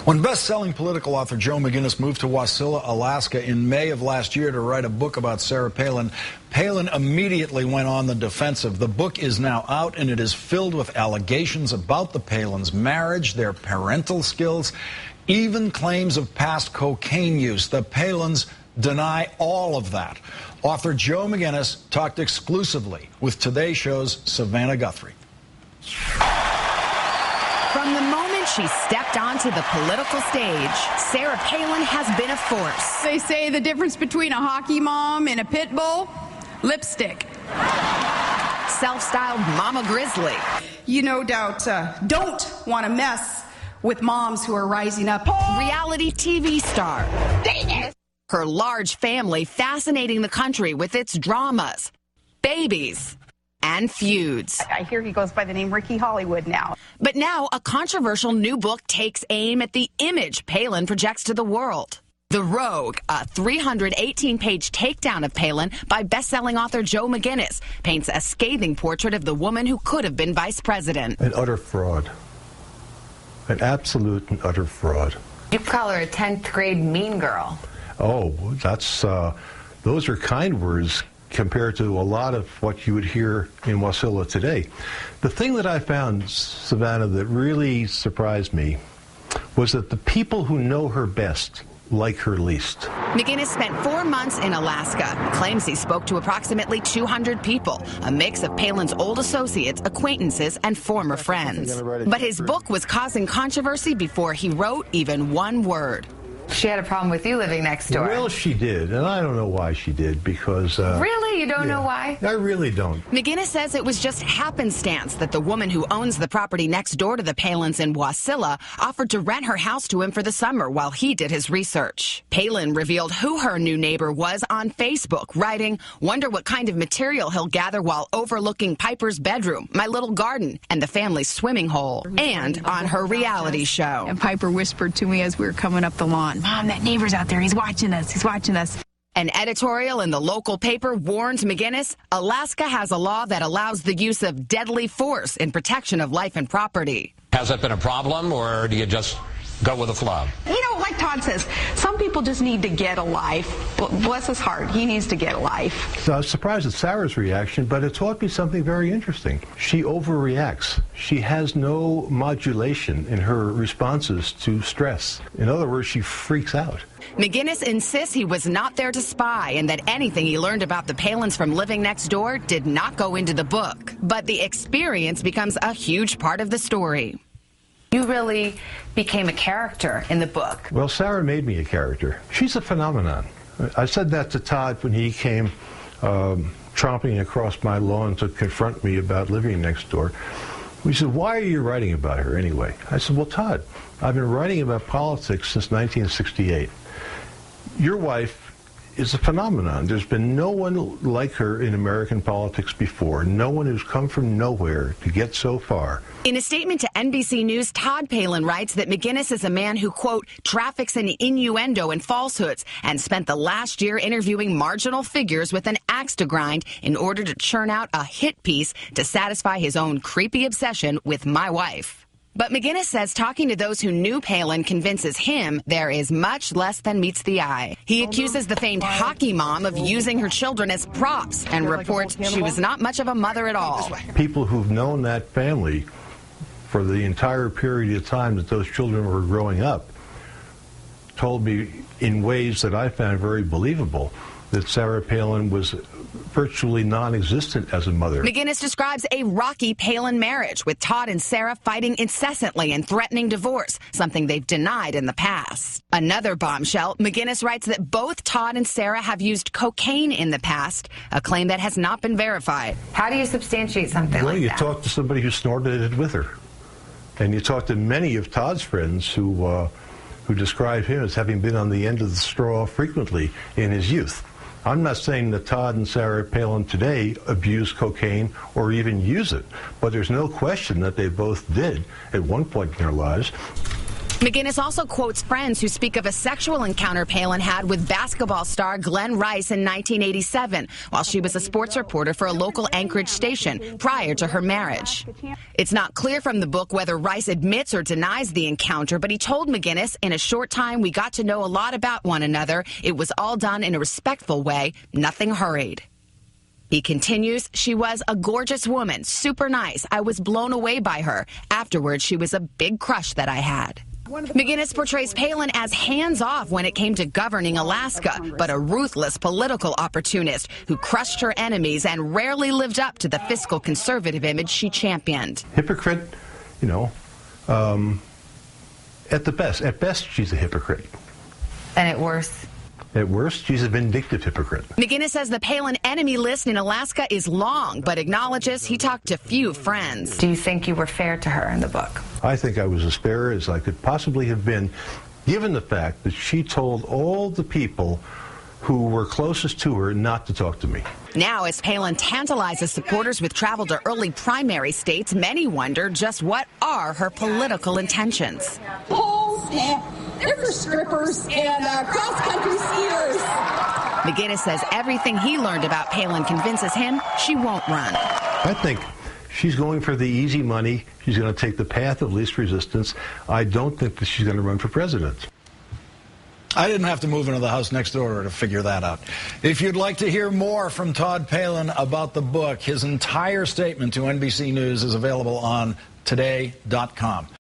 When best-selling political author Joe McGinnis moved to Wasilla, Alaska in May of last year to write a book about Sarah Palin, Palin immediately went on the defensive. The book is now out, and it is filled with allegations about the Palins' marriage, their parental skills, even claims of past cocaine use. The Palins deny all of that. Author Joe McGinnis talked exclusively with Today Show's Savannah Guthrie. From the moment she stepped onto the political stage, Sarah Palin has been a force. They say the difference between a hockey mom and a pit bull? Lipstick. Self-styled Mama Grizzly. You no doubt don't want to mess with moms who are rising up. Reality TV star. Her large family fascinating the country with its dramas, babies, and feuds. I hear he goes by the name Ricky Hollywood now. But now a controversial new book takes aim at the image Palin projects to the world. The Rogue, a 318-page takedown of Palin by best-selling author Joe McGinnis, paints a scathing portrait of the woman who could have been vice president. An utter fraud. An absolute and utter fraud. You call her a 10th grade mean girl. Oh, that's, those are kind words compared to a lot of what you would hear in Wasilla today. The thing that I found, Savannah, that really surprised me was that the people who know her best like her least. McGinnis spent 4 months in Alaska, claims he spoke to approximately 200 people, a mix of Palin's old associates, acquaintances, and former friends. But his book was causing controversy before he wrote even one word. She had a problem with you living next door. Well, she did, and I don't know why she did, because... Really? You don't know why? I really don't. McGinnis says it was just happenstance that the woman who owns the property next door to the Palins in Wasilla offered to rent her house to him for the summer while he did his research. Palin revealed who her new neighbor was on Facebook, writing, "Wonder what kind of material he'll gather while overlooking Piper's bedroom, my little garden, and the family's swimming hole," and on her reality show. And Piper whispered to me as we were coming up the lawn, "Mom, that neighbor's out there. He's watching us. He's watching us." An editorial in the local paper warns McGinnis Alaska has a law that allows the use of deadly force in protection of life and property. Has that been a problem, or do you just go with the flow? You know, like Todd says, some people just need to get a life. Bless his heart, he needs to get a life. So I was surprised at Sarah's reaction, but it taught me something very interesting. She overreacts. She has no modulation in her responses to stress. In other words, she freaks out. McGinnis insists he was not there to spy and that anything he learned about the Palins from living next door did not go into the book. But the experience becomes a huge part of the story. You really became a character in the book. Well, Sarah made me a character. She's a phenomenon. I said that to Todd when he came tromping across my lawn to confront me about living next door. He said, "Why are you writing about her anyway?" I said, "Well, Todd, I've been writing about politics since 1968. Your wife is a phenomenon. There's been no one like her in American politics before, no one who's come from nowhere to get so far." In a statement to NBC News, Todd Palin writes that McGinnis is a man who, quote, traffics in innuendo and falsehoods and spent the last year interviewing marginal figures with an axe to grind in order to churn out a hit piece to satisfy his own creepy obsession with my wife. But McGinnis says talking to those who knew Palin convinces him there is much less than meets the eye. He accuses the famed hockey mom of using her children as props and reports she was not much of a mother at all. People who've known that family for the entire period of time that those children were growing up told me in ways that I found very believable that Sarah Palin was virtually non-existent as a mother. McGinnis describes a rocky Palin marriage, with Todd and Sarah fighting incessantly and threatening divorce, something they've denied in the past. Another bombshell, McGinnis writes that both Todd and Sarah have used cocaine in the past, a claim that has not been verified. How do you substantiate something like that? Well, you talk to somebody who snorted it with her. And you talk to many of Todd's friends who describe him as having been on the end of the straw frequently in his youth. I'm not saying that Todd and Sarah Palin today abuse cocaine or even use it, but there's no question that they both did at one point in their lives. McGinnis also quotes friends who speak of a sexual encounter Palin had with basketball star Glenn Rice in 1987 while she was a sports reporter for a local Anchorage station prior to her marriage. It's not clear from the book whether Rice admits or denies the encounter, but he told McGinnis, "In a short time, we got to know a lot about one another. It was all done in a respectful way, nothing hurried." He continues, "She was a gorgeous woman, super nice. I was blown away by her. Afterwards, she was a big crush that I had." McGinnis portrays Palin as hands-off when it came to governing Alaska, but a ruthless political opportunist who crushed her enemies and rarely lived up to the fiscal conservative image she championed. Hypocrite, at the best. At best, she's a hypocrite. And at worst? At worst, she's a vindictive hypocrite. McGinnis says the Palin enemy list in Alaska is long, but acknowledges he talked to few friends. Do you think you were fair to her in the book? I think I was as fair as I could possibly have been, given the fact that she told all the people who were closest to her not to talk to me. Now, as Palin tantalizes supporters with travel to early primary states, many wonder just what are her political intentions. Polls, they're for strippers and cross-country skiers. McGinnis says everything he learned about Palin convinces him she won't run. I think she's going for the easy money. She's going to take the path of least resistance. I don't think that she's going to run for president. I didn't have to move into the house next door to figure that out. If you'd like to hear more from Todd Palin about the book, his entire statement to NBC News is available on today.com.